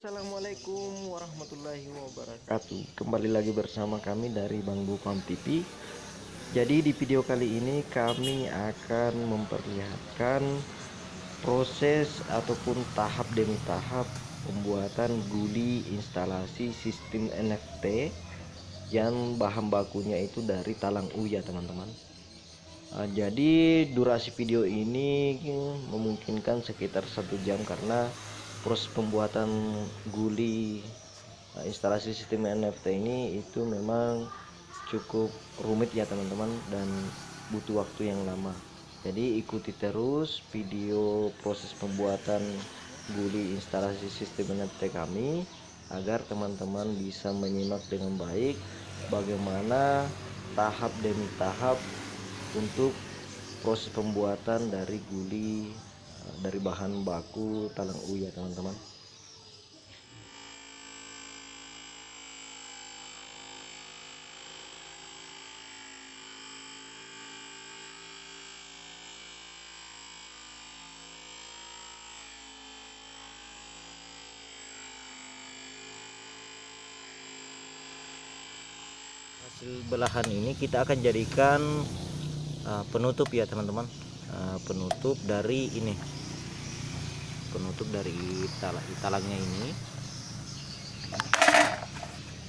Assalamualaikum warahmatullahi wabarakatuh. Kembali lagi bersama kami dari Bang Bupam TV. Jadi di video kali ini kami akan memperlihatkan proses ataupun tahap demi tahap pembuatan guli instalasi sistem NFT yang bahan bakunya itu dari talang uya, teman-teman. Jadi durasi video ini memungkinkan sekitar 1 jam karena proses pembuatan guli instalasi sistem NFT ini itu memang cukup rumit ya teman-teman, dan butuh waktu yang lama. Jadi ikuti terus video proses pembuatan guli instalasi sistem NFT kami agar teman-teman bisa menyimak dengan baik bagaimana tahap demi tahap untuk proses pembuatan dari guli dari bahan baku talang uya, teman-teman. Hasil belahan ini kita akan jadikan penutup ya teman-teman, penutup dari ini, penutup dari talangnya ini.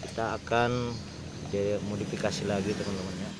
Kita akan modifikasi lagi teman-teman ya.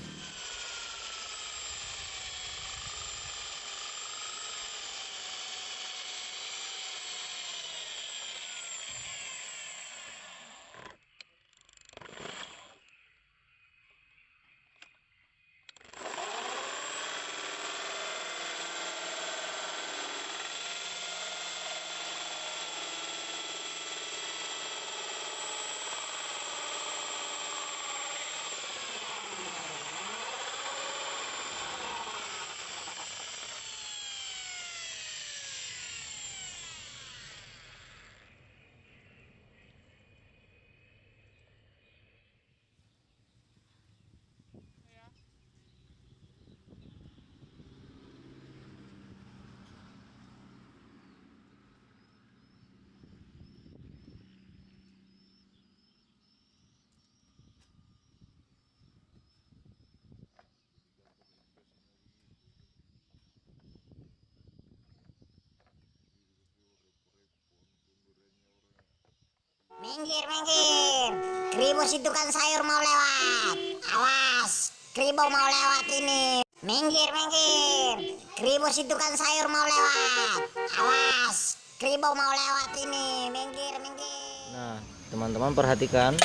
Minggir, minggir. Kribos itu kan sayur mau lewat. Awas, Kribo mau lewat ini. Minggir, minggir. Kribos itu kan sayur mau lewat. Awas, Kribo mau lewat ini. Minggir, minggir. Nah, teman-teman perhatikan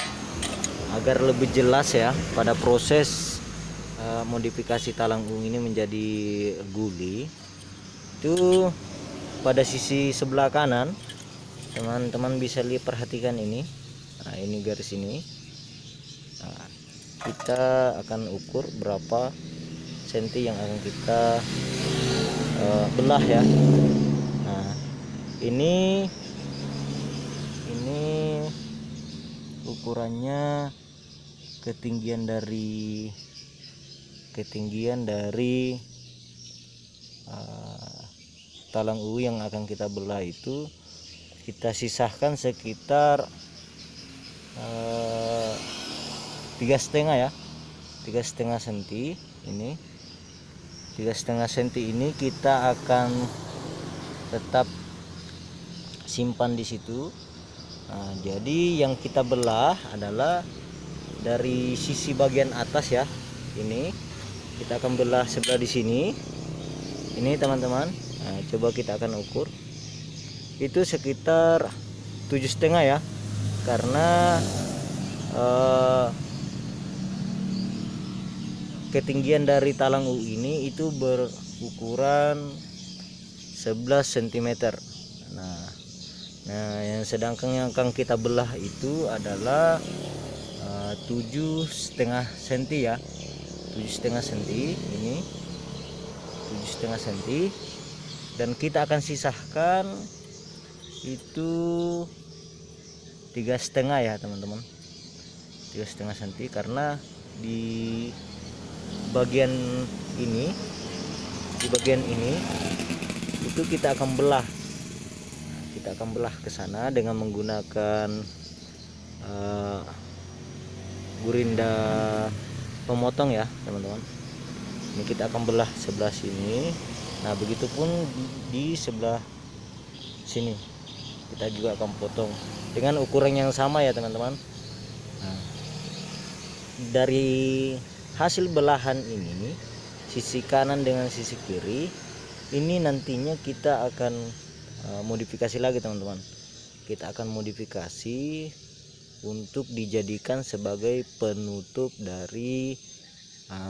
agar lebih jelas ya pada proses modifikasi talang ungu ini menjadi guli. Itu pada sisi sebelah kanan teman-teman bisa lihat, perhatikan ini. Nah, ini garis ini. Nah, kita akan ukur berapa senti yang akan kita belah ya. Nah, ini ukurannya ketinggian dari talang uwi yang akan kita belah itu kita sisahkan sekitar 3,5 ya, 3,5 senti. Ini 3,5 senti ini kita akan tetap simpan di situ. Nah, jadi yang kita belah adalah dari sisi bagian atas ya. Ini kita akan belah sebelah di sini. Ini teman-teman. Nah, coba kita akan ukur. Itu sekitar 7,5 ya, karena ketinggian dari talang U ini itu berukuran 11 cm. Nah, yang sedangkan yang akan kita belah itu adalah 7,5 cm ya, 7,5 cm. Ini 7,5 cm, dan kita akan sisahkan itu 3,5 ya teman-teman, 3,5 cm, karena di bagian ini itu kita akan belah. kita akan belah ke sana dengan menggunakan gurinda pemotong ya teman-teman. Ini kita akan belah sebelah sini. Nah begitupun di sebelah sini kita juga akan potong dengan ukuran yang sama ya teman-teman. Nah, dari hasil belahan ini, sisi kanan dengan sisi kiri ini nantinya kita akan modifikasi lagi teman-teman. Kita akan modifikasi untuk dijadikan sebagai penutup dari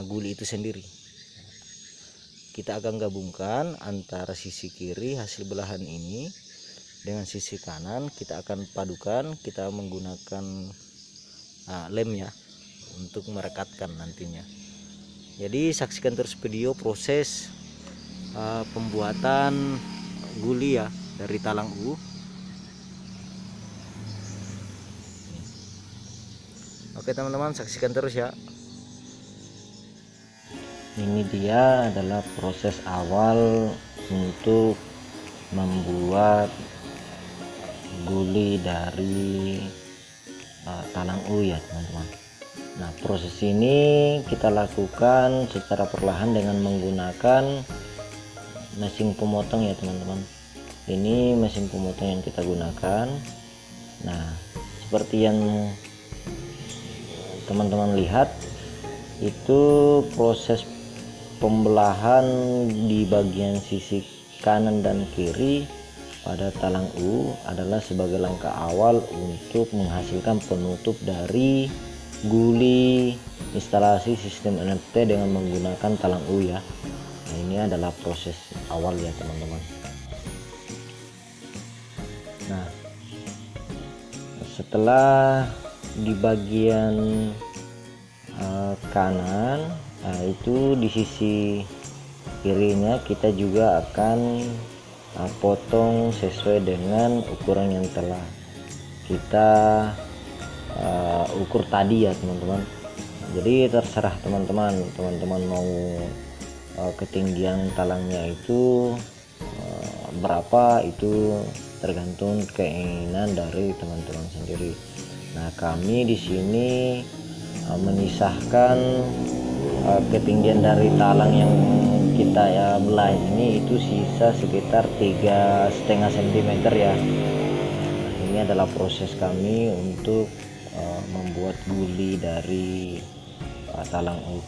guli itu sendiri. Kita akan gabungkan antara sisi kiri hasil belahan ini dengan sisi kanan, kita akan padukan, kita menggunakan lem ya untuk merekatkan nantinya. Jadi saksikan terus video proses pembuatan guli ya dari talang U. Oke teman-teman, saksikan terus ya. Ini dia adalah proses awal untuk membuat guli dari talang U ya teman-teman. Nah proses ini kita lakukan secara perlahan dengan menggunakan mesin pemotong ya teman-teman. Ini mesin pemotong yang kita gunakan. Nah seperti yang teman-teman lihat, itu proses pembelahan di bagian sisi kanan dan kiri pada talang U adalah sebagai langkah awal untuk menghasilkan penutup dari guli instalasi sistem NFT dengan menggunakan talang U ya. Nah ini adalah proses awal ya teman-teman. Nah setelah di bagian kanan, nah itu di sisi kirinya kita juga akan potong sesuai dengan ukuran yang telah kita ukur tadi ya teman-teman. Jadi terserah teman-teman mau ketinggian talangnya itu berapa, itu tergantung keinginan dari teman-teman sendiri. Nah kami di sini memisahkan ketinggian dari talang yang kita belah ini itu sisa sekitar 3,5 cm ya. Nah, ini adalah proses kami untuk membuat guli dari talang U.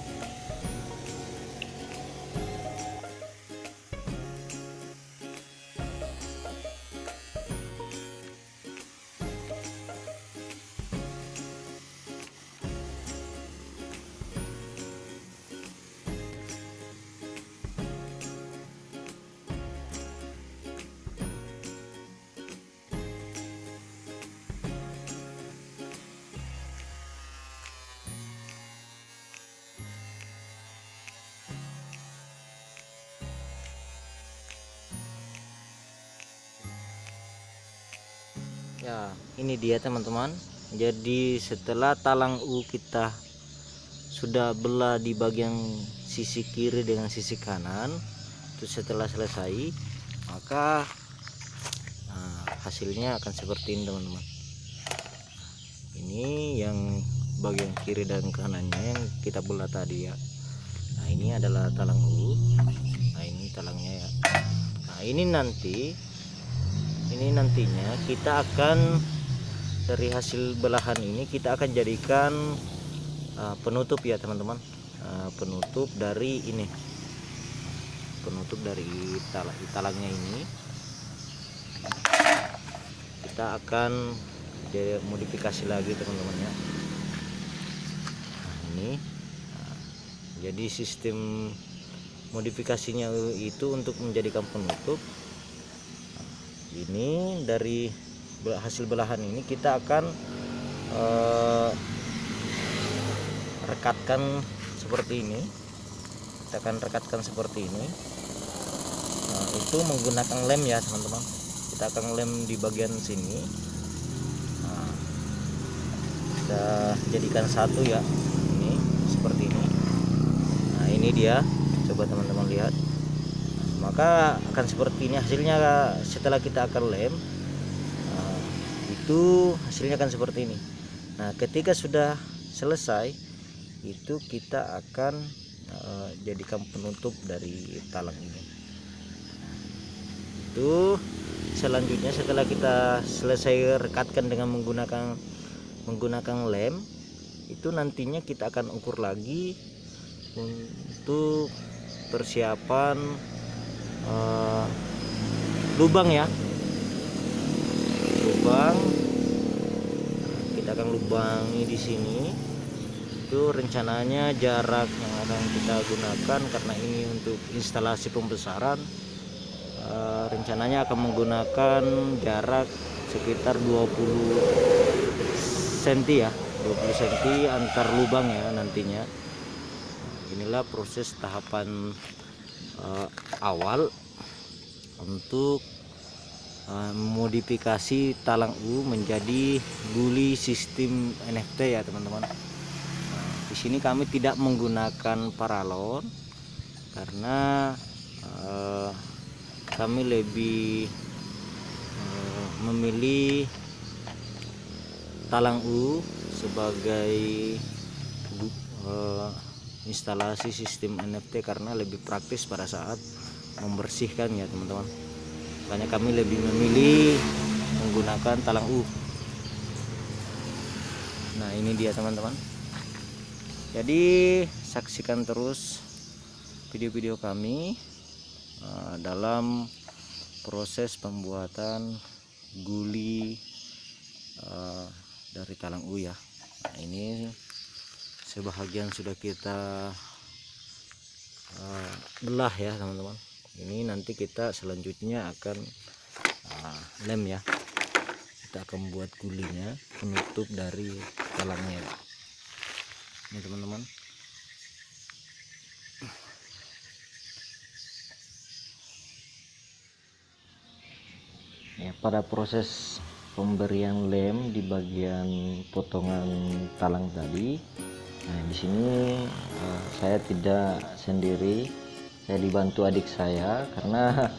Ya, ini dia teman-teman. Jadi setelah talang U kita sudah belah di bagian sisi kiri dengan sisi kanan, itu setelah selesai, maka hasilnya akan seperti ini teman-teman. Ini yang bagian kiri dan kanannya yang kita belah tadi ya. Nah ini adalah talang U. Nah ini talangnya ya. Nah ini nantinya kita akan dari hasil belahan ini kita akan jadikan penutup ya teman-teman. Penutup dari ini, penutup dari talangnya ini kita akan modifikasi lagi teman-teman ya. Nah, ini jadi sistem modifikasinya itu untuk menjadikan penutup. Ini dari hasil belahan ini kita akan rekatkan seperti ini. Kita akan rekatkan seperti ini. Nah, itu menggunakan lem ya teman-teman. Kita akan lem di bagian sini. Nah, kita jadikan satu ya. Ini seperti ini. Nah ini dia, coba teman-teman lihat. Maka akan seperti ini hasilnya setelah kita akan lem. itu hasilnya akan seperti ini. Nah, ketika sudah selesai itu kita akan jadikan penutup dari talang ini. Itu selanjutnya setelah kita selesai rekatkan dengan menggunakan lem, itu nantinya kita akan ukur lagi untuk persiapan lubang ya. Lubang kita akan lubangi di sini. Itu rencananya jarak yang akan kita gunakan karena ini untuk instalasi pembesaran, rencananya akan menggunakan jarak sekitar 20 cm ya, 20 cm antar lubang ya nantinya. Inilah proses tahapan awal untuk modifikasi talang U menjadi guli sistem NFT ya teman-teman. Di sini kami tidak menggunakan paralon karena kami lebih memilih talang U sebagai instalasi sistem NFT karena lebih praktis pada saat membersihkan ya teman-teman. Makanya kami lebih memilih menggunakan talang U. Nah, ini dia teman-teman. Jadi saksikan terus video-video kami dalam proses pembuatan guli dari talang U ya. Nah, ini sebahagian sudah kita belah ya teman-teman. Ini nanti kita selanjutnya akan lem ya. Kita akan buat gulinya, penutup dari talangnya. Ini teman-teman. Ya, pada proses pemberian lem di bagian potongan talang tadi, nah di sini saya tidak sendiri, saya dibantu adik saya karena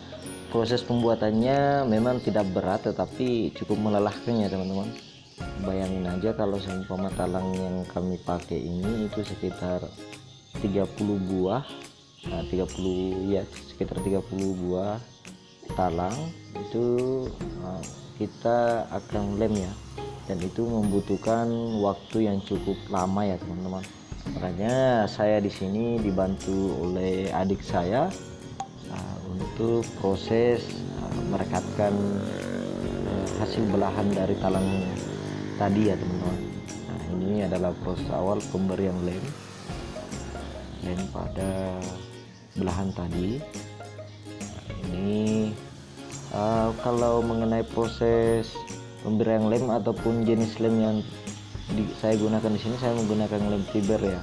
proses pembuatannya memang tidak berat tetapi cukup melelahkan ya teman-teman. Bayangin aja kalau seumpama talang yang kami pakai ini itu sekitar 30 buah, nah 30 ya sekitar 30 buah talang itu kita akan lem ya, dan itu membutuhkan waktu yang cukup lama ya teman-teman. Makanya saya di sini dibantu oleh adik saya untuk proses merekatkan hasil belahan dari talang tadi ya teman-teman. Nah, ini adalah proses awal pemberian lem pada belahan tadi. Nah, ini kalau mengenai proses pemberian lem ataupun jenis lem yang saya gunakan di sini, saya menggunakan lem fiber ya.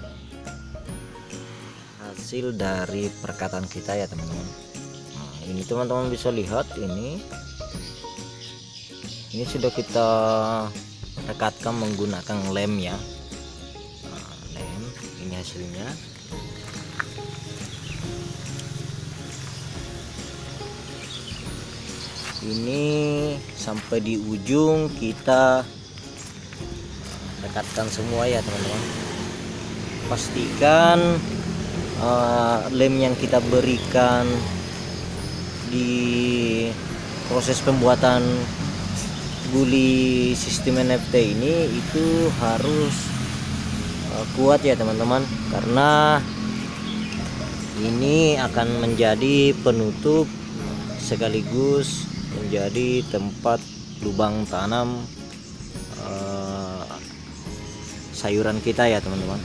Hasil dari perekatan kita ya teman-teman. Nah, ini teman-teman bisa lihat ini sudah kita rekatkan menggunakan lem ya. Nah, lem ini hasilnya. Ini sampai di ujung kita rekatkan semua ya teman-teman. Pastikan lem yang kita berikan di proses pembuatan guli sistem NFT ini itu harus kuat ya teman-teman, karena ini akan menjadi penutup sekaligus menjadi tempat lubang tanam sayuran kita ya teman-teman.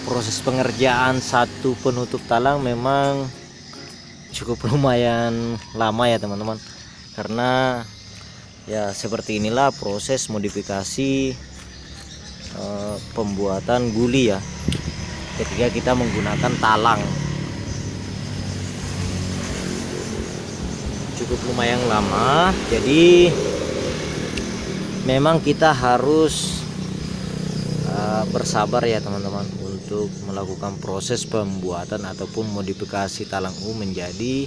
Proses pengerjaan satu penutup talang memang cukup lumayan lama ya teman-teman, karena ya seperti inilah proses modifikasi pembuatan guli ya ketika kita menggunakan talang. Cukup lumayan lama, jadi memang kita harus bersabar ya teman-teman untuk melakukan proses pembuatan ataupun modifikasi talang U menjadi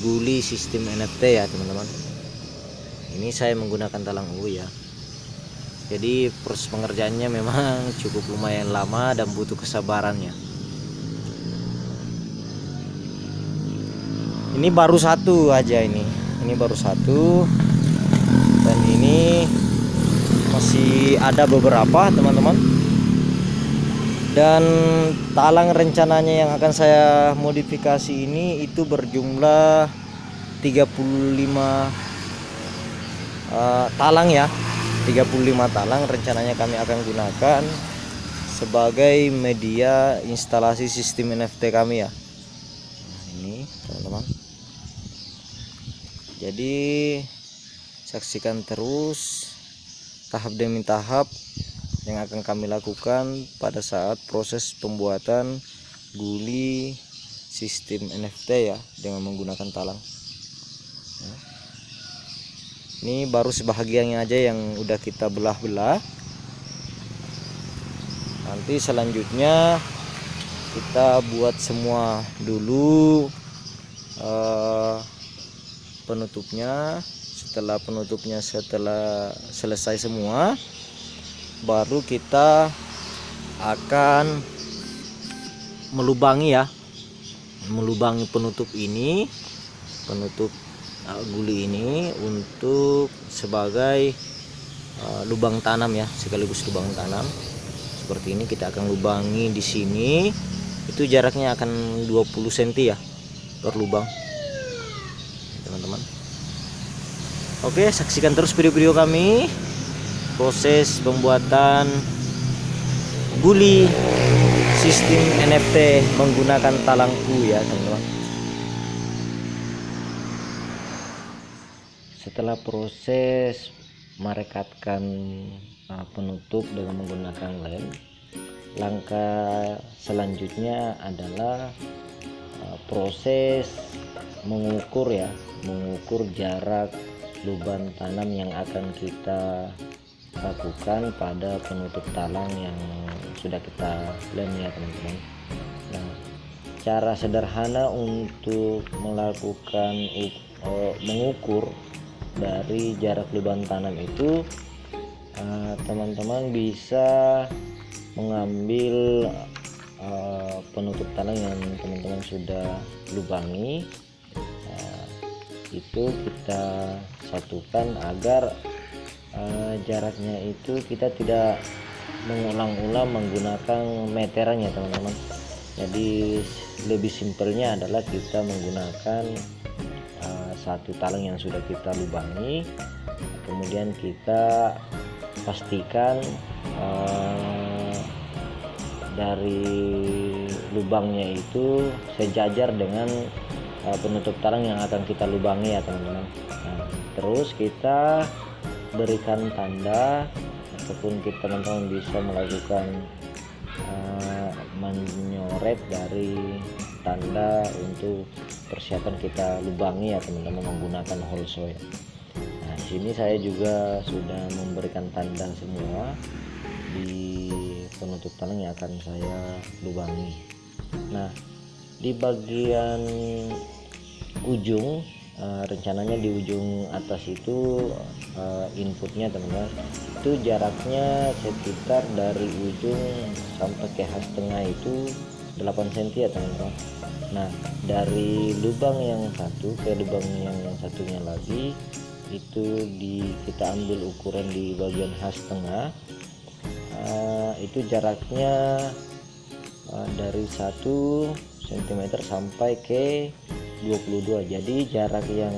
guli sistem NFT ya teman-teman. Ini saya menggunakan talang U ya. Jadi proses pengerjaannya memang cukup lumayan lama dan butuh kesabarannya. Ini baru satu aja ini baru satu, dan ini masih ada beberapa teman-teman. Dan talang rencananya yang akan saya modifikasi ini itu berjumlah 35 talang ya. 35 talang rencananya kami akan gunakan sebagai media instalasi sistem NFT kami ya. Nah, ini teman-teman. Jadi saksikan terus tahap demi tahap yang akan kami lakukan pada saat proses pembuatan guli sistem NFT ya dengan menggunakan talang. Ini baru sebahagiannya aja yang udah kita belah-belah. Nanti selanjutnya kita buat semua dulu penutupnya. Setelah penutupnya selesai semua, baru kita akan melubangi ya, melubangi penutup ini, penutup guli ini untuk sebagai lubang tanam ya, sekaligus lubang tanam. Seperti ini kita akan lubangi di sini. Itu jaraknya akan 20 cm ya per lubang, teman-teman. Oke, saksikan terus video-video kami proses pembuatan guli sistem NFT menggunakan talang U ya teman-teman. Setelah proses merekatkan penutup dengan menggunakan lem, langkah selanjutnya adalah proses mengukur ya, mengukur jarak lubang tanam yang akan kita lakukan pada penutup talang yang sudah kita lem ya teman-teman. Nah, cara sederhana untuk melakukan mengukur dari jarak lubang tanam itu, teman-teman bisa mengambil penutup talang yang teman-teman sudah lubangi. Itu kita satukan agar jaraknya itu kita tidak mengulang-ulang menggunakan meteran ya teman-teman. Jadi lebih simpelnya adalah kita menggunakan satu talang yang sudah kita lubangi, kemudian kita pastikan dari lubangnya itu sejajar dengan penutup talang yang akan kita lubangi ya teman-teman. Nah, terus kita berikan tanda, ataupun kita teman-teman bisa melakukan menyoret dari tanda untuk persiapan kita lubangi ya teman-teman menggunakan hole saw ya. Nah, di sini saya juga sudah memberikan tanda semua di penutup talang yang akan saya lubangi. Nah, di bagian ujung rencananya di ujung atas itu inputnya teman-teman, itu jaraknya sekitar dari ujung sampai ke has tengah itu 8 cm ya teman-teman. Nah, dari lubang yang satu ke lubang yang satunya lagi itu kita ambil ukuran di bagian has tengah, itu jaraknya dari 1 cm sampai ke 22. Jadi jarak yang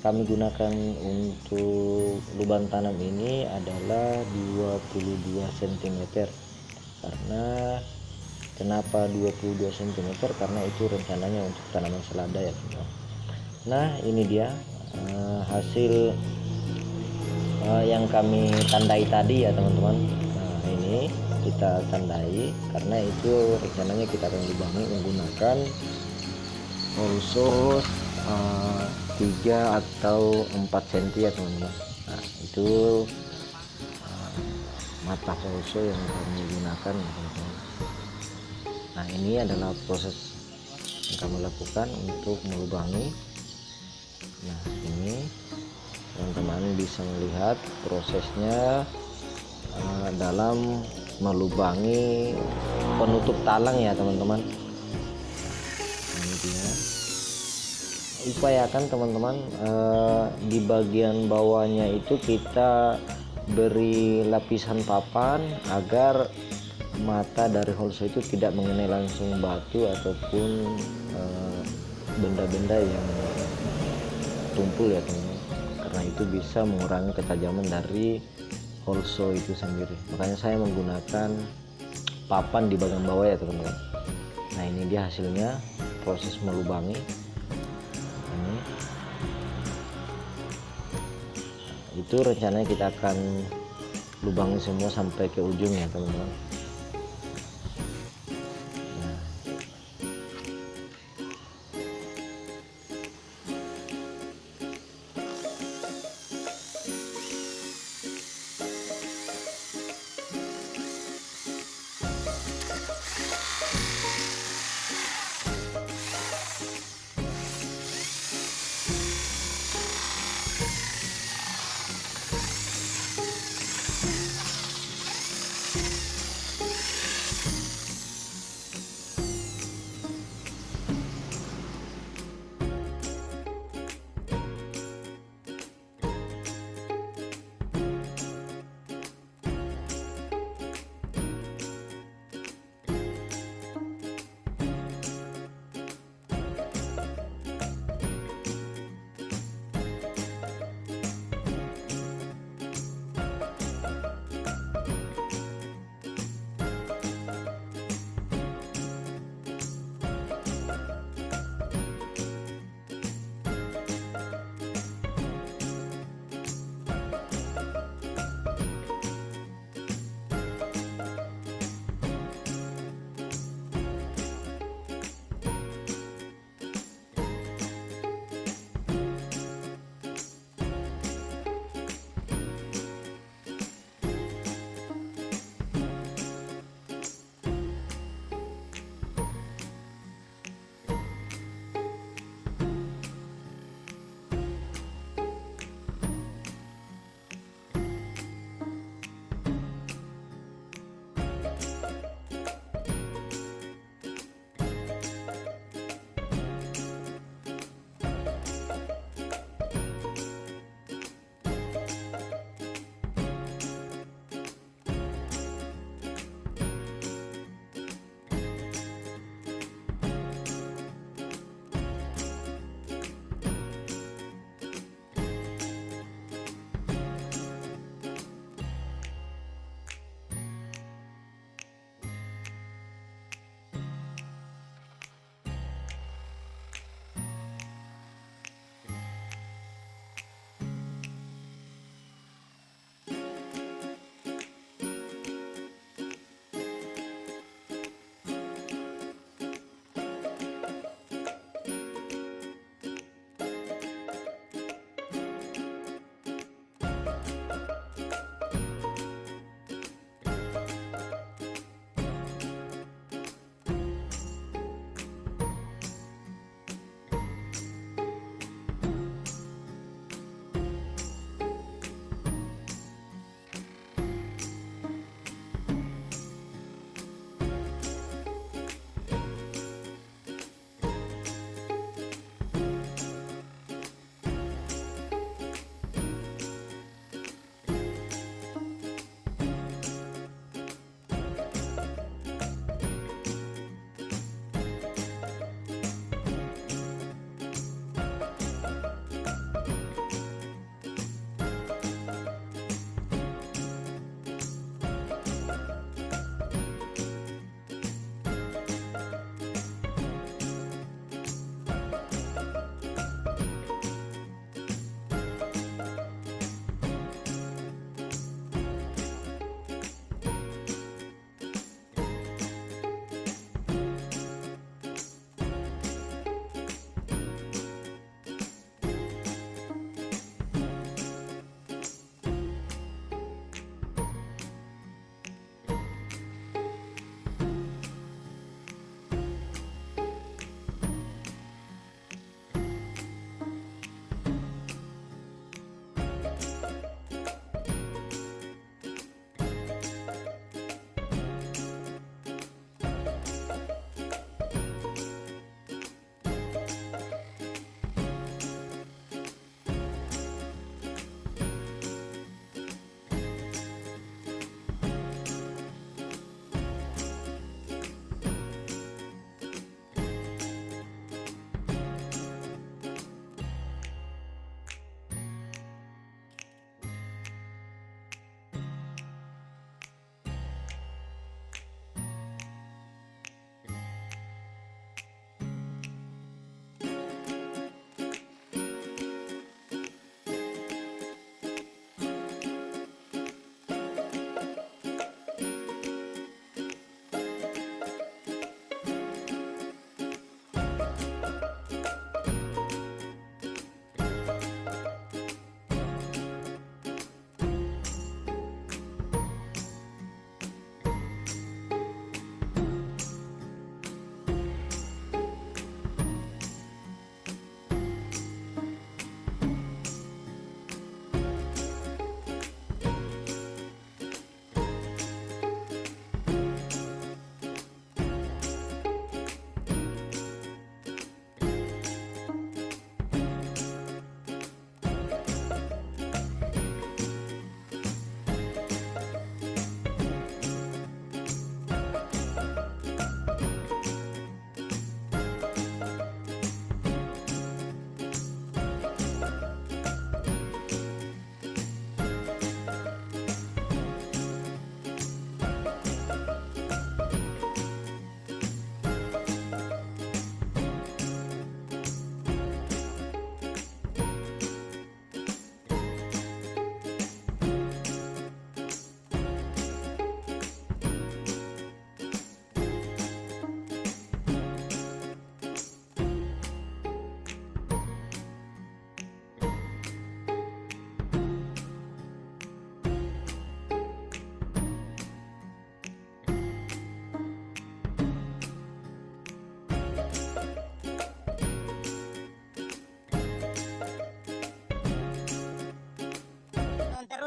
kami gunakan untuk lubang tanam ini adalah 22 cm. Karena kenapa 22 cm? Karena itu rencananya untuk tanaman selada ya teman-teman. Nah, ini dia hasil yang kami tandai tadi ya teman-teman. Nah, ini kita tandai karena itu rencananya kita akan lubangi menggunakan hole saw 3 atau 4 cm ya teman-teman. Nah, itu mata hole saw yang kami gunakan ya teman-teman. Nah, ini adalah proses kami lakukan untuk melubangi. Nah, ini teman-teman bisa melihat prosesnya dalam melubangi penutup talang ya teman-teman. Ini dia. Upayakan teman-teman di bagian bawahnya itu kita beri lapisan papan agar mata dari holso itu tidak mengenai langsung batu ataupun benda-benda yang tumpul ya teman-teman, karena itu bisa mengurangi ketajaman dari holso itu sendiri. Makanya saya menggunakan papan di bagian bawah ya teman-teman. Nah, ini dia hasilnya proses melubangi ini. Itu rencananya kita akan lubangi semua sampai ke ujung ya teman-teman.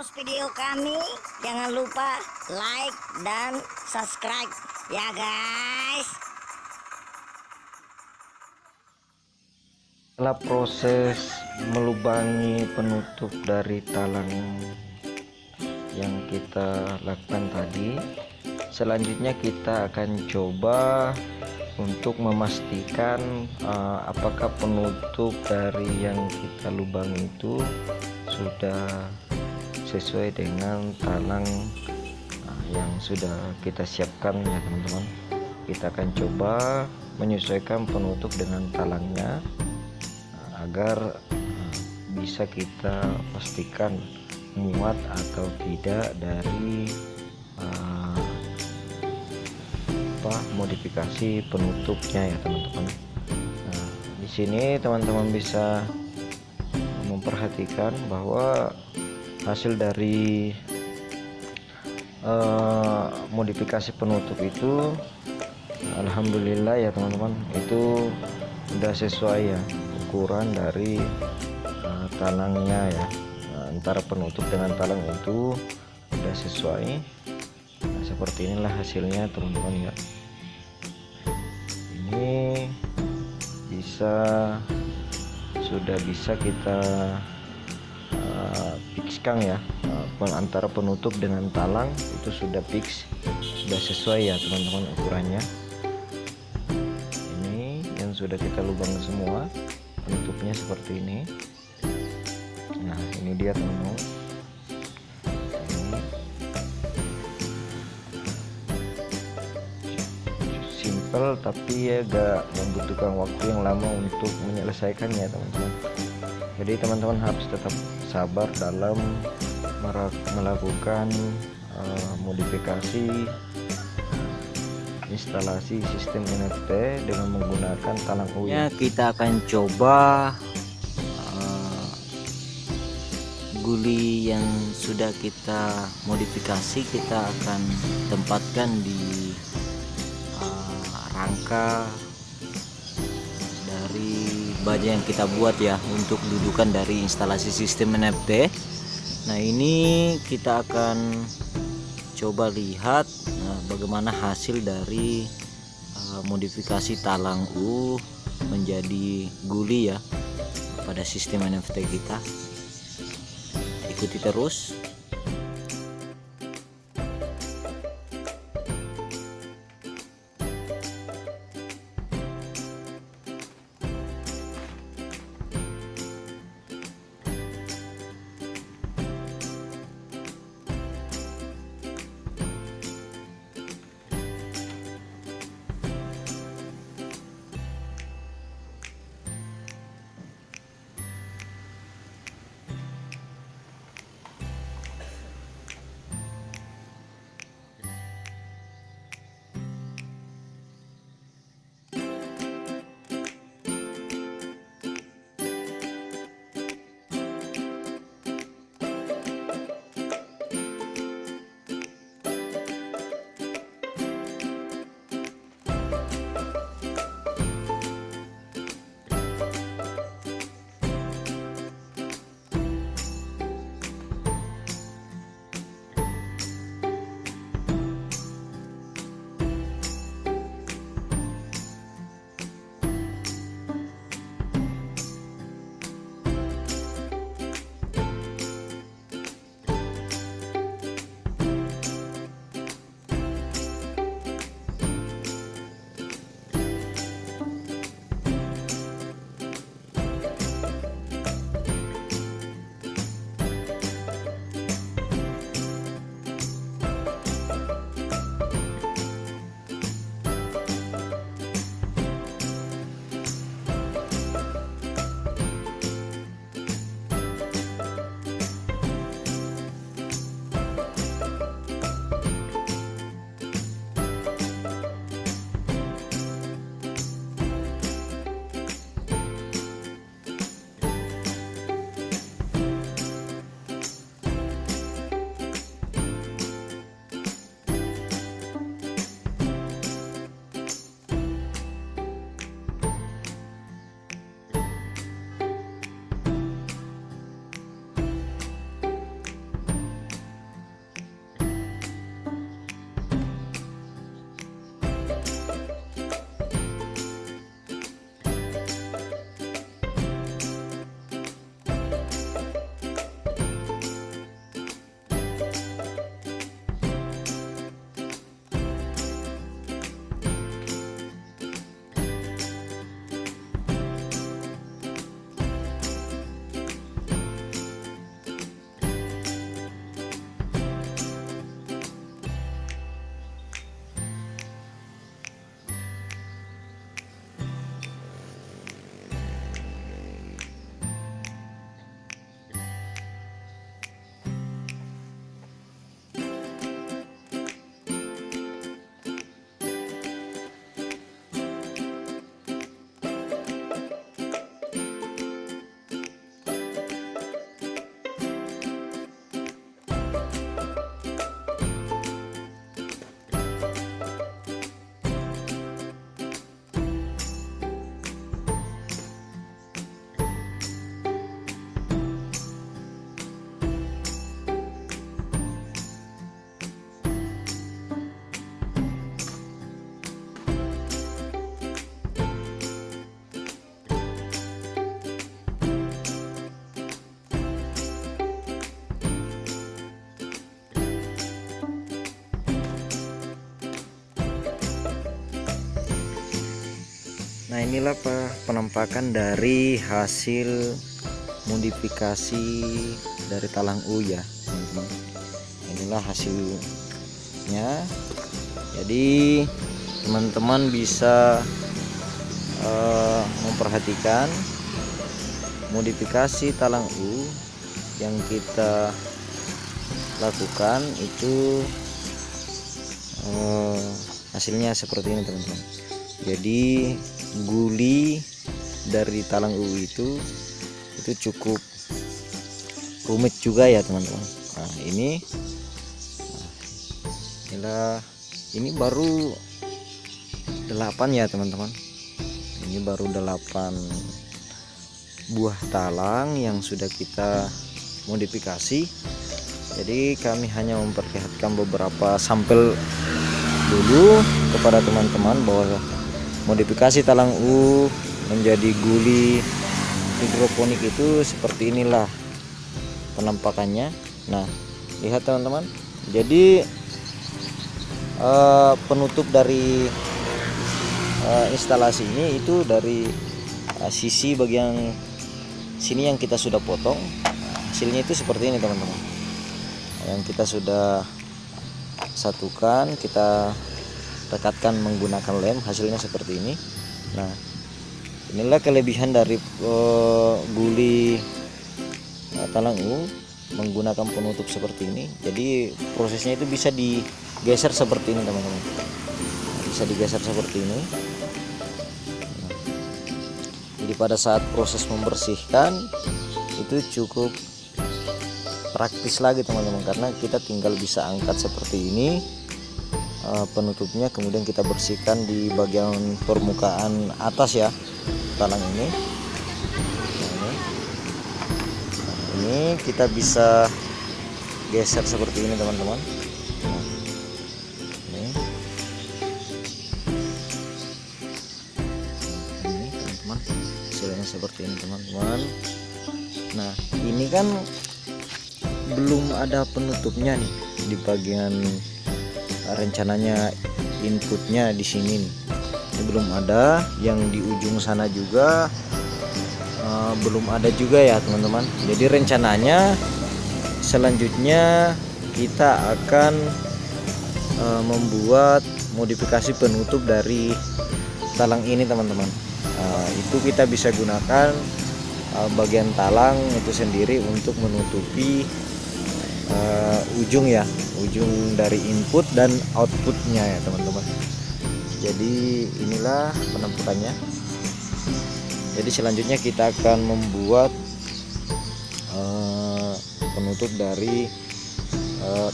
terus video kami. Jangan lupa like dan subscribe ya guys. Setelah proses melubangi penutup dari talang yang kita lakukan tadi, selanjutnya kita akan coba untuk memastikan apakah penutup dari yang kita lubangi itu sudah sesuai dengan talang yang sudah kita siapkan ya teman-teman. Kita akan coba menyesuaikan penutup dengan talangnya agar bisa kita pastikan muat atau tidak dari modifikasi penutupnya ya teman-teman. Nah, di sini teman-teman bisa memperhatikan bahwa hasil dari modifikasi penutup itu alhamdulillah ya teman-teman, itu udah sesuai ya ukuran dari talangnya ya. Antara penutup dengan talang itu udah sesuai. Nah, seperti inilah hasilnya teman-teman ya. Ini sudah bisa kita fixkan ya, antara penutup dengan talang itu sudah fix, sudah sesuai ya teman-teman ukurannya. Ini yang sudah kita lubang semua, penutupnya seperti ini. Nah ini dia teman-teman. Simple tapi agak membutuhkan waktu yang lama untuk menyelesaikannya teman-teman. Jadi teman-teman harus tetap sabar dalam melakukan modifikasi instalasi sistem NFT dengan menggunakan talang UI. Ya, kita akan coba guli yang sudah kita modifikasi, kita akan tempatkan di rangka dari baja yang kita buat ya, untuk dudukan dari instalasi sistem NFT. Nah ini kita akan coba lihat bagaimana hasil dari modifikasi talang U menjadi guli ya pada sistem NFT kita. Ikuti terus. inilah penampakan dari hasil modifikasi dari talang U ya teman-teman. Inilah hasilnya. Jadi teman-teman bisa memperhatikan modifikasi talang U yang kita lakukan itu hasilnya seperti ini teman-teman. Jadi guli dari talang U itu cukup rumit juga ya teman-teman. Nah ini baru 8 ya teman-teman. Ini baru 8 buah talang yang sudah kita modifikasi. Jadi kami hanya memperlihatkan beberapa sampel dulu kepada teman-teman bahwa modifikasi talang U menjadi guli hidroponik itu seperti inilah penampakannya. Nah lihat teman-teman, jadi penutup dari instalasi ini itu dari sisi bagian sini yang kita sudah potong. Hasilnya itu seperti ini teman-teman, yang kita sudah satukan, kita rekatkan menggunakan lem, hasilnya seperti ini. Nah inilah kelebihan dari guli talang U menggunakan penutup seperti ini. Jadi prosesnya itu bisa digeser seperti ini teman-teman, bisa digeser seperti ini. Jadi pada saat proses membersihkan itu cukup praktis lagi teman-teman, karena kita tinggal bisa angkat seperti ini penutupnya, kemudian kita bersihkan di bagian permukaan atas ya talang ini. Ini kita bisa geser seperti ini teman-teman. Ini teman-teman, hasilnya seperti ini teman-teman. Nah ini kan belum ada penutupnya nih di bagian rencananya inputnya di sini nih. Ini belum ada, yang di ujung sana juga belum ada juga ya teman-teman. Jadi rencananya selanjutnya kita akan membuat modifikasi penutup dari talang ini teman-teman. Itu kita bisa gunakan bagian talang itu sendiri untuk menutupi ujung ya, ujung dari input dan outputnya ya teman-teman. Jadi inilah penampakannya. Jadi selanjutnya kita akan membuat penutup dari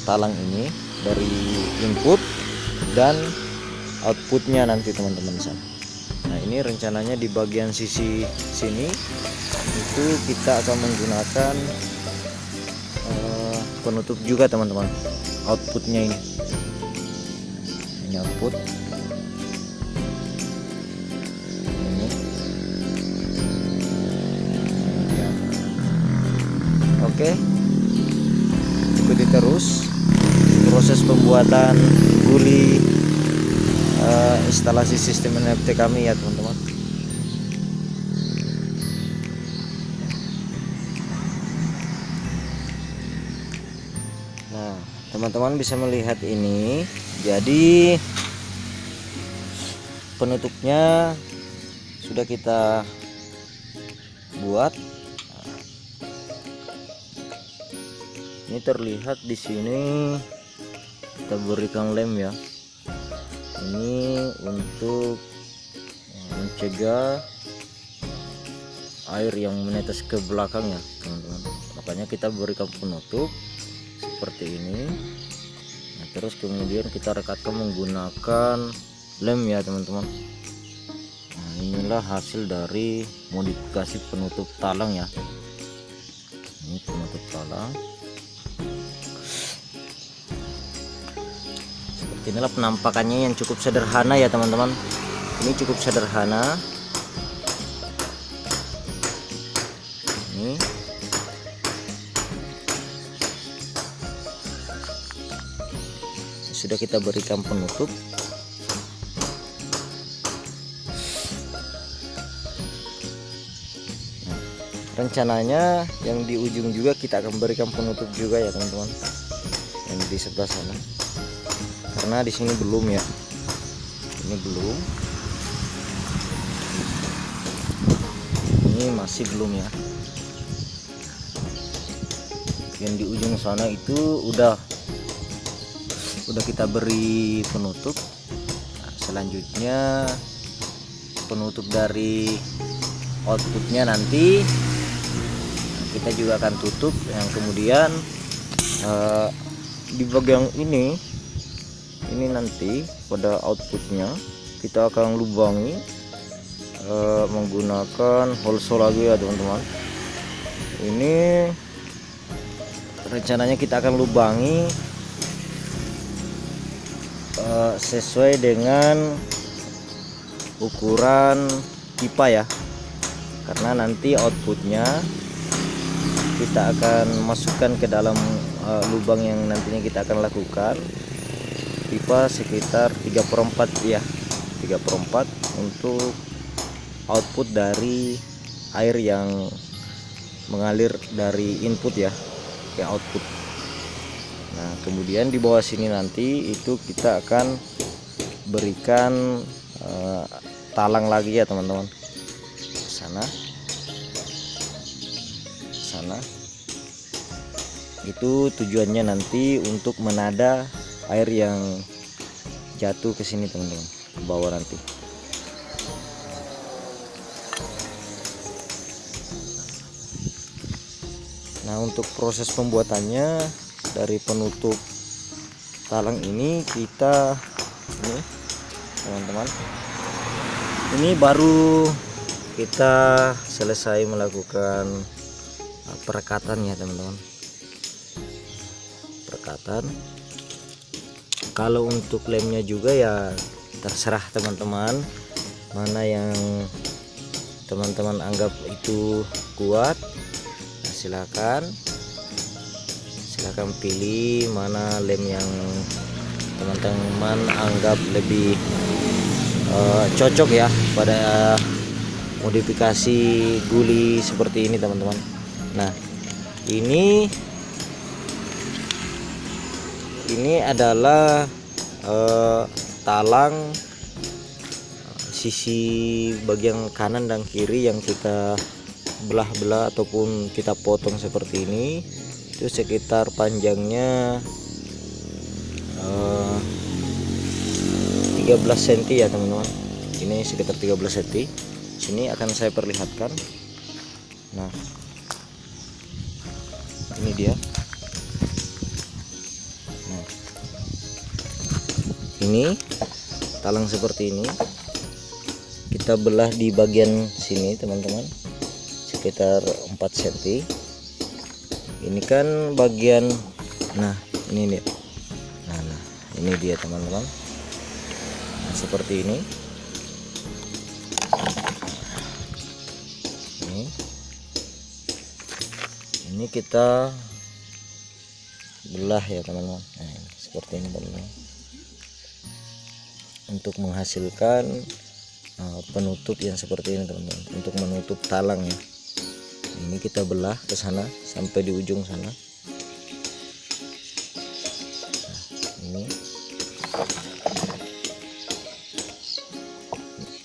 talang ini dari input dan outputnya nanti teman-teman. Nah ini rencananya di bagian sisi sini itu kita akan menggunakan penutup juga teman-teman. Outputnya ini output. Oke, ikuti terus proses pembuatan guli instalasi sistem NFT kami ya teman-teman. Nah teman-teman bisa melihat ini, jadi penutupnya sudah kita buat. Ini terlihat di sini kita berikan lem ya. Ini untuk mencegah air yang menetes ke belakang ya teman-teman. Makanya kita berikan penutup seperti ini. Nah, terus kemudian kita rekatkan menggunakan lem ya teman-teman. Nah, inilah hasil dari modifikasi penutup talang ya. Ini penutup talang. Inilah penampakannya yang cukup sederhana ya teman-teman. Ini cukup sederhana. Ini sudah kita berikan penutup. rencananya yang di ujung juga kita akan berikan penutup juga ya teman-teman, yang di sebelah sana, karena di sini belum ya, ini belum, ini masih belum ya. Yang di ujung sana itu udah kita beri penutup. Nah, selanjutnya penutup dari outputnya nanti kita juga akan tutup, yang kemudian di bagian ini nanti pada outputnya kita akan lubangi menggunakan holso lagi ya teman-teman. Ini rencananya kita akan lubangi sesuai dengan ukuran pipa ya, karena nanti outputnya kita akan masukkan ke dalam lubang yang nantinya kita akan lakukan pipa sekitar 3/4 ya, 3/4 untuk output dari air yang mengalir dari input ya ke output. Nah kemudian di bawah sini nanti itu kita akan berikan talang lagi ya teman-teman, sana itu tujuannya nanti untuk menada air yang jatuh ke sini teman-teman, ke bawah nanti. Nah untuk proses pembuatannya dari penutup talang ini kita ini teman-teman, ini baru kita selesai melakukan perekatan ya teman-teman, perekatan. Kalau untuk lemnya juga ya terserah teman-teman, mana yang teman-teman anggap itu kuat. Nah, silakan pilih mana lem yang teman-teman anggap lebih cocok ya pada modifikasi guli seperti ini teman-teman. Nah ini adalah talang sisi bagian kanan dan kiri yang kita belah-belah ataupun kita potong seperti ini. Itu sekitar panjangnya 13 cm ya teman-teman, ini sekitar 13 cm. Sini akan saya perlihatkan. Nah ini dia. Nah ini talang seperti ini, kita belah di bagian sini teman-teman sekitar 4 cm. Ini kan bagian, nah ini dia, nah ini dia teman-teman. Nah, seperti ini. Ini kita belah ya teman-teman. Nah, seperti ini teman-teman, untuk menghasilkan penutup yang seperti ini teman-teman, untuk menutup talang ya. Ini kita belah ke sana sampai di ujung sana. Nah, ini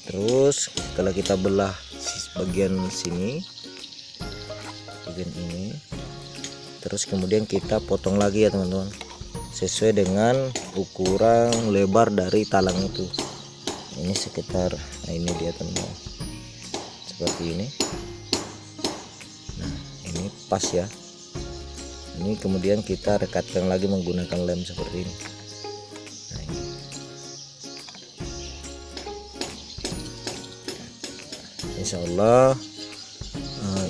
terus kalau kita belah bagian sini, bagian ini, terus kemudian kita potong lagi ya teman-teman, sesuai dengan ukuran lebar dari talang itu. Ini sekitar, nah ini dia teman-teman, seperti ini. Nah ini pas ya. Ini kemudian kita rekatkan lagi menggunakan lem seperti ini. Nah, ini. Insya Allah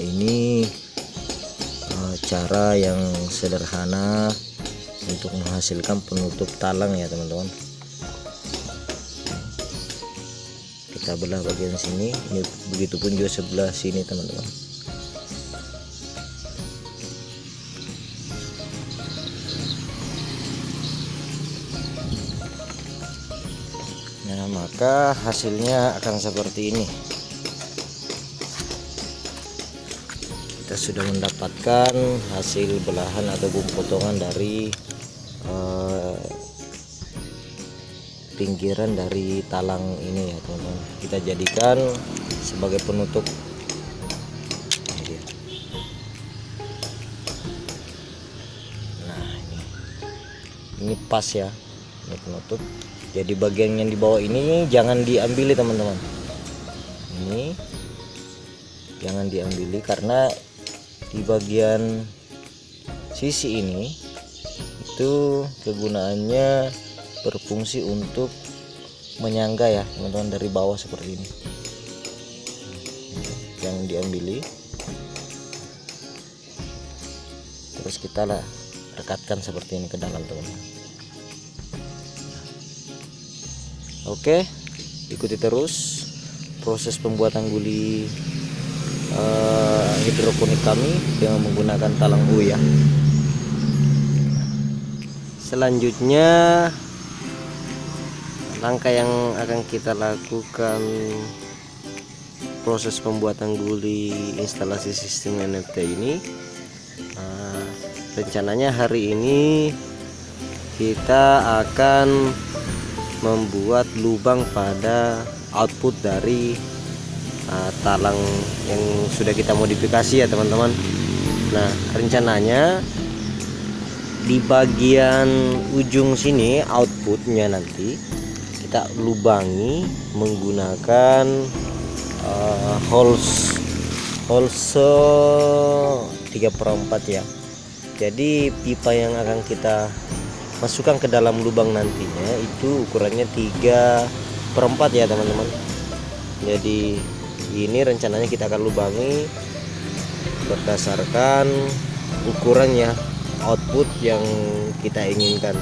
ini cara yang sederhana untuk menghasilkan penutup talang ya teman-teman. Kita belah bagian sini, ini begitupun juga sebelah sini teman-teman. Nah maka hasilnya akan seperti ini. sudah mendapatkan hasil belahan ataupun potongan dari pinggiran dari talang ini ya teman-teman. Kita jadikan sebagai penutup. Ini dia. Nah ini pas ya, ini penutup. Jadi bagian yang di bawah ini jangan diambil teman-teman. Ini jangan diambil karena di bagian sisi ini itu kegunaannya berfungsi untuk menyangga ya teman-teman, dari bawah seperti ini. Jangan diambil. Terus kita lah rekatkan seperti ini ke dalam teman-teman. Oke, ikuti terus proses pembuatan guli hidroponik kami dengan menggunakan talang U ya. Selanjutnya langkah yang akan kita lakukan proses pembuatan guli instalasi sistem NFT ini. Rencananya hari ini kita akan membuat lubang pada output dari talang yang sudah kita modifikasi ya teman-teman. Nah rencananya di bagian ujung sini outputnya nanti kita lubangi menggunakan hose 3/4 ya. Jadi pipa yang akan kita masukkan ke dalam lubang nantinya itu ukurannya 3/4 ya teman-teman. Jadi ini rencananya kita akan lubangi berdasarkan ukurannya output yang kita inginkan.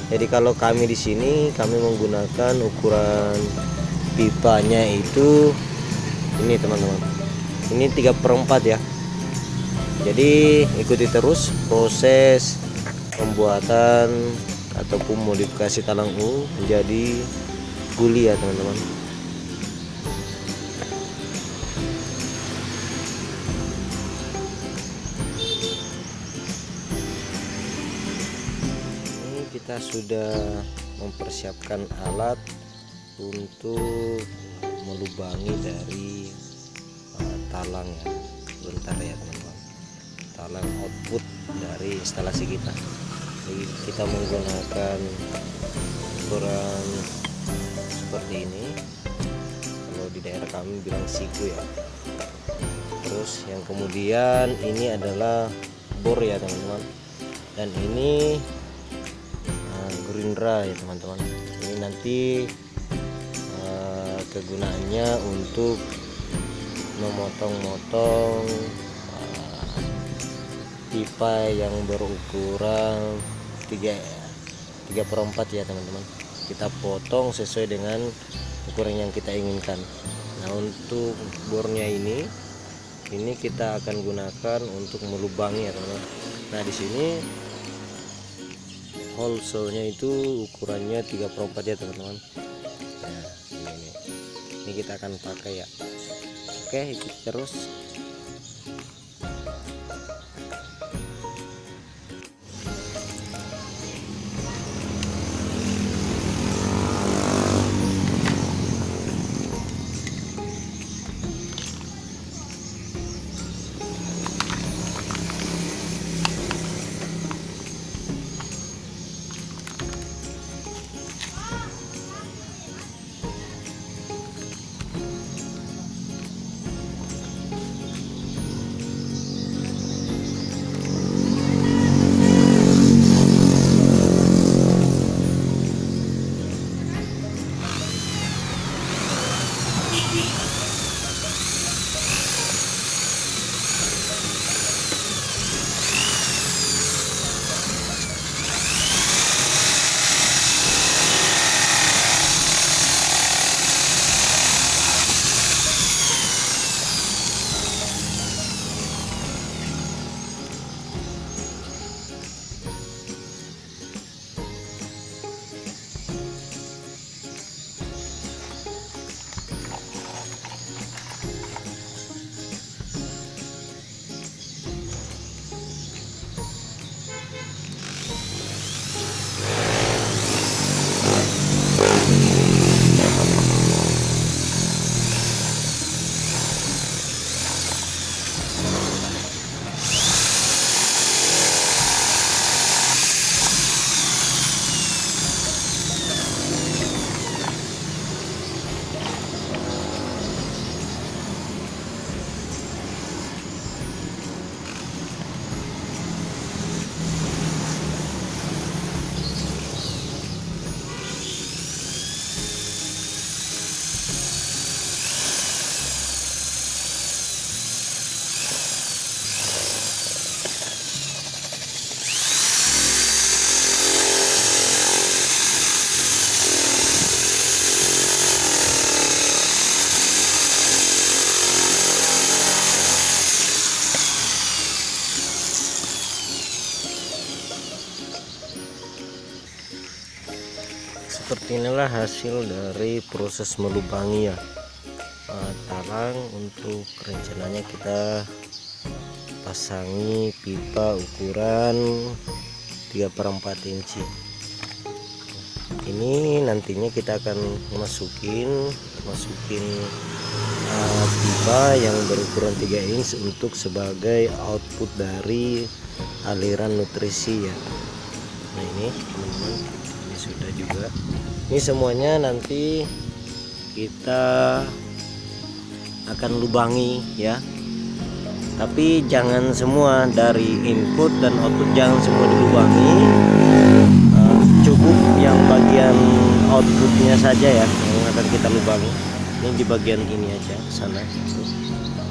Jadi kalau kami di sini kami menggunakan ukuran pipanya itu ini teman-teman. Ini 3/4 ya. Jadi ikuti terus proses pembuatan ataupun modifikasi talang U menjadi guli ya teman-teman. Ini kita sudah mempersiapkan alat untuk melubangi dari talang ya. Bentar ya teman-teman. Talang output dari instalasi kita. Jadi kita menggunakan ukuran seperti ini, kalau di daerah kami bilang siku ya. Terus yang kemudian ini adalah bor ya teman-teman, dan ini gerindra ya teman-teman. Ini nanti kegunaannya untuk memotong-motong pipa yang berukuran 3/4 ya teman-teman. Kita potong sesuai dengan ukuran yang kita inginkan. Nah untuk bornya ini kita akan gunakan untuk melubangi ya teman-teman. Nah di sini hole-nya itu ukurannya 3/4 ya teman-teman. Nah ini kita akan pakai ya. Oke, ikuti terus. seperti inilah hasil dari proses melubangi ya talang. Untuk rencananya kita pasangi pipa ukuran 3/4 inci. Ini nantinya kita akan masukin pipa yang berukuran 3 inch untuk sebagai output dari aliran nutrisi ya. Nah ini teman-teman, ini sudah juga. Ini semuanya nanti kita akan lubangi ya. Tapi jangan semua, dari input dan output jangan semua dilubangi. Cukup yang bagian outputnya saja ya yang akan kita lubangi. Ini di bagian ini aja, sana itu.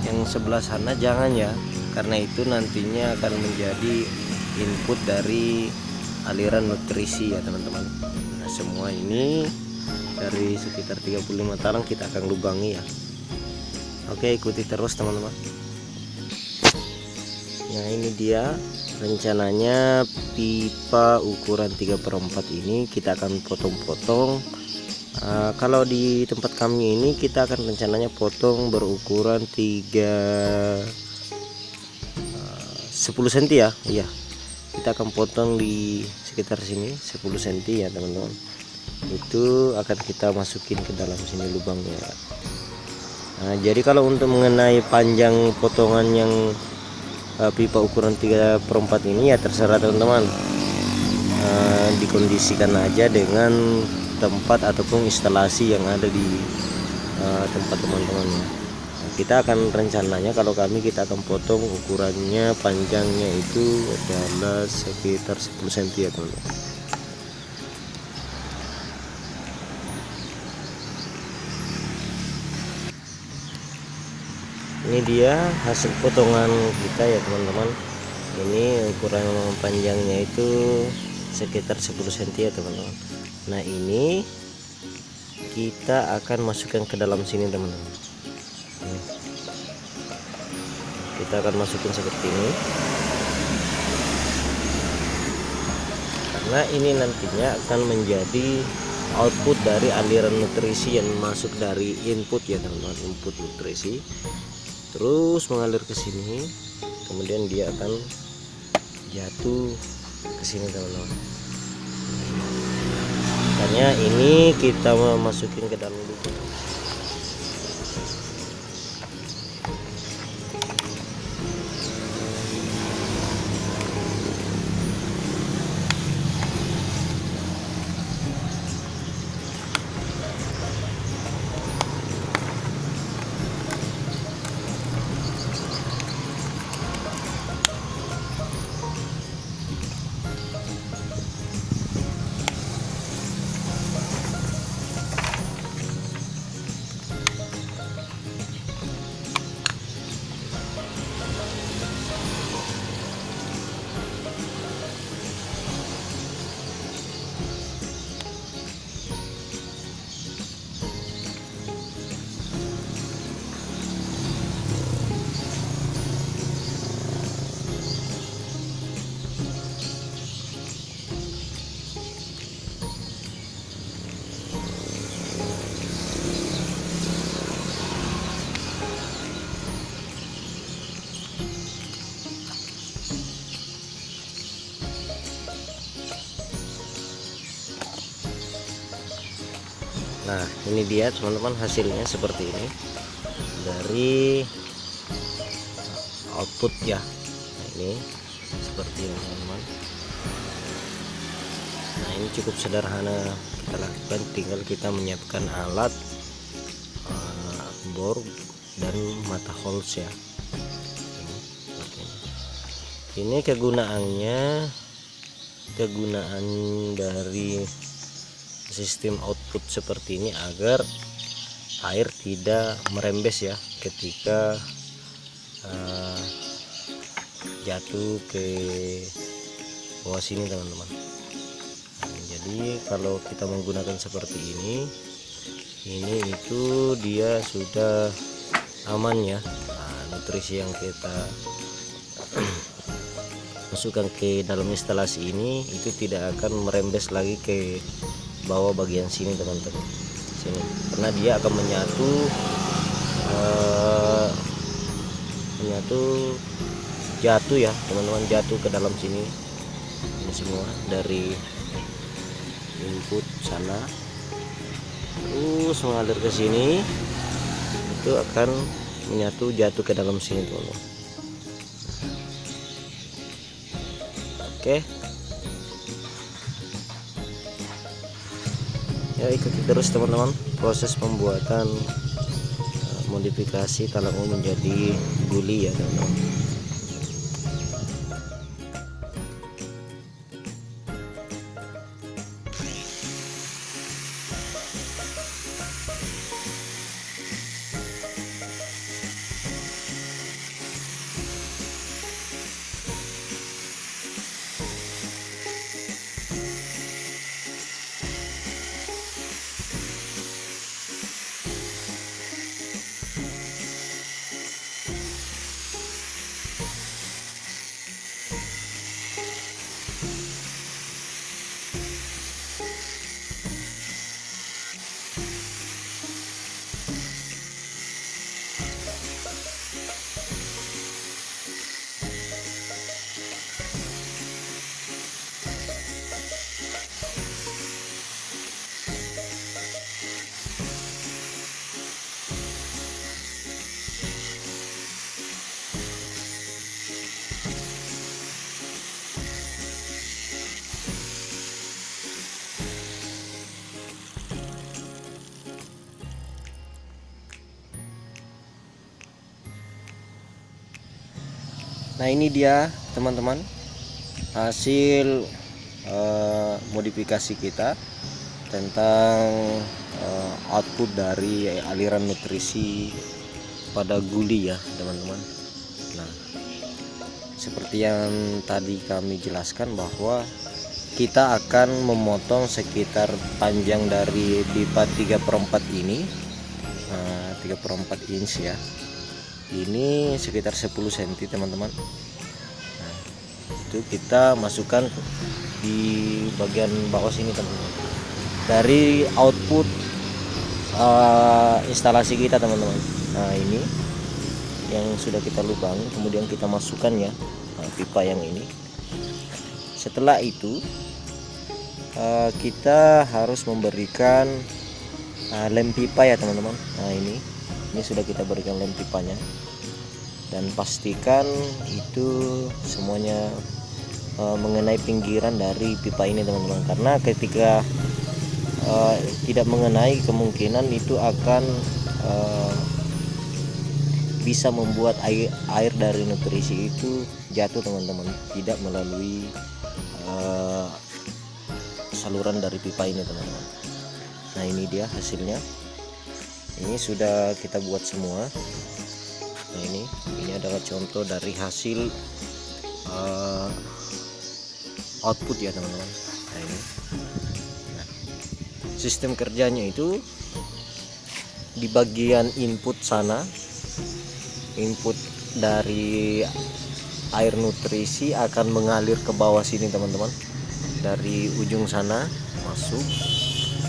Yang sebelah sana jangan ya, karena itu nantinya akan menjadi input dari aliran nutrisi ya teman-teman. Nah semua ini dari sekitar 35 talang kita akan lubangi ya. Oke, ikuti terus teman-teman. Nah ini dia rencananya pipa ukuran 3/4 ini kita akan potong-potong. Kalau di tempat kami ini kita akan rencananya potong berukuran 10 cm ya. Iya, kita akan potong di sekitar sini 10 cm ya teman-teman. Itu akan kita masukin ke dalam sini lubangnya. Nah, jadi kalau untuk mengenai panjang potongan yang pipa ukuran 3/4 ini ya terserah teman-teman, dikondisikan aja dengan tempat ataupun instalasi yang ada di tempat teman-teman. Nah, kita akan rencananya kalau kami kita akan potong ukurannya panjangnya itu adalah sekitar 10 cm ya teman-teman. Ini dia hasil potongan kita ya teman-teman. Ini ukuran panjangnya itu sekitar 10 cm ya teman-teman. Nah ini kita akan masukkan ke dalam sini teman-teman. Kita akan masukin seperti ini, karena ini nantinya akan menjadi output dari aliran nutrisi yang masuk dari input ya teman-teman. Input nutrisi terus mengalir ke sini, kemudian dia akan jatuh ke sini teman-teman. Makanya ini kita masukin ke dalam lubang. Nah ini dia teman-teman hasilnya seperti ini dari output ya. Nah ini seperti ini teman-teman. Nah ini cukup sederhana kita lakukan, tinggal kita menyiapkan alat, bor dan mata holes ya. Ini kegunaan dari sistem output seperti ini agar air tidak merembes ya ketika jatuh ke bawah sini teman-teman. Jadi kalau kita menggunakan seperti ini itu dia sudah aman ya. Nah, nutrisi yang kita masukkan ke dalam instalasi ini itu tidak akan merembes lagi ke bawah bagian sini teman-teman, sini, karena dia akan menyatu jatuh ya teman-teman, jatuh ke dalam sini. Ini semua dari input sana terus mengalir ke sini, itu akan menyatu jatuh ke dalam sini teman-teman. Oke ya, ikuti terus teman-teman proses pembuatan modifikasi talang U menjadi guli ya teman-teman. Nah ini dia teman-teman hasil modifikasi kita tentang output dari aliran nutrisi pada guli ya teman-teman. Nah seperti yang tadi kami jelaskan bahwa kita akan memotong sekitar panjang dari pipa 3/4 ini 3/4 inch ya, ini sekitar 10 cm teman-teman. Nah, itu kita masukkan di bagian bawah sini teman-teman, dari output instalasi kita teman-teman. Nah ini yang sudah kita lubang, kemudian kita masukkan ya pipa yang ini. Setelah itu kita harus memberikan lem pipa ya teman-teman. Nah ini sudah kita berikan lem pipanya, dan pastikan itu semuanya mengenai pinggiran dari pipa ini teman-teman, karena ketika tidak mengenai, kemungkinan itu akan bisa membuat air dari nutrisi itu jatuh teman-teman, tidak melalui saluran dari pipa ini teman-teman. Nah ini dia hasilnya, ini sudah kita buat semua. Nah ini adalah contoh dari hasil output ya teman-teman. Nah ini sistem kerjanya itu di bagian input sana, input dari air nutrisi akan mengalir ke bawah sini teman-teman, dari ujung sana masuk,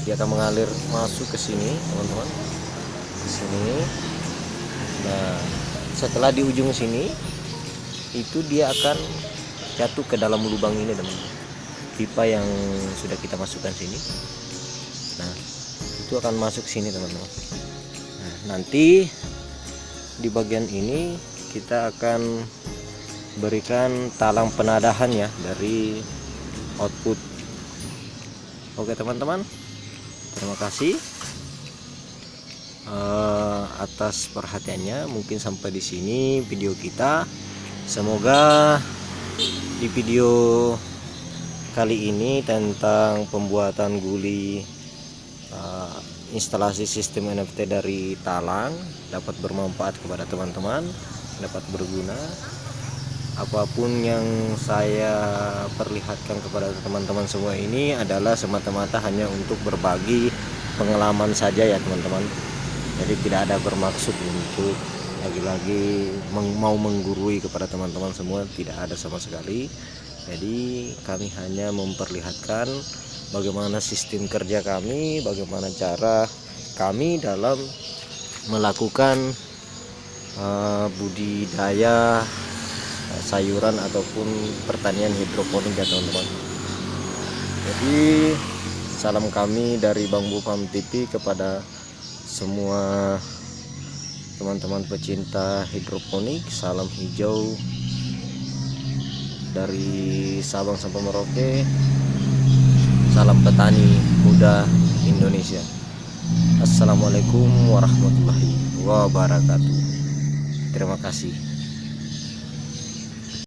dia akan mengalir masuk ke sini teman-teman, ke sini. Nah setelah di ujung sini itu dia akan jatuh ke dalam lubang ini teman-teman, pipa yang sudah kita masukkan sini. Nah itu akan masuk sini teman-teman. Nah, nanti di bagian ini kita akan berikan talang penadahan ya dari output. Oke teman-teman, terima kasih atas perhatiannya. Mungkin sampai di sini video kita. Semoga di video kali ini tentang pembuatan guli instalasi sistem NFT dari talang dapat bermanfaat kepada teman-teman, dapat berguna. Apapun yang saya perlihatkan kepada teman-teman semua ini adalah semata-mata hanya untuk berbagi pengalaman saja ya teman-teman. Jadi tidak ada bermaksud untuk lagi-lagi mau menggurui kepada teman-teman semua, tidak ada sama sekali. Jadi kami hanya memperlihatkan bagaimana sistem kerja kami, bagaimana cara kami dalam melakukan budidaya sayuran ataupun pertanian hidroponik ya teman-teman. Jadi salam kami dari Bambu Farm TV kepada semua teman-teman pecinta hidroponik. Salam hijau dari Sabang sampai Merauke. Salam petani muda Indonesia. Assalamualaikum warahmatullahi wabarakatuh. Terima kasih.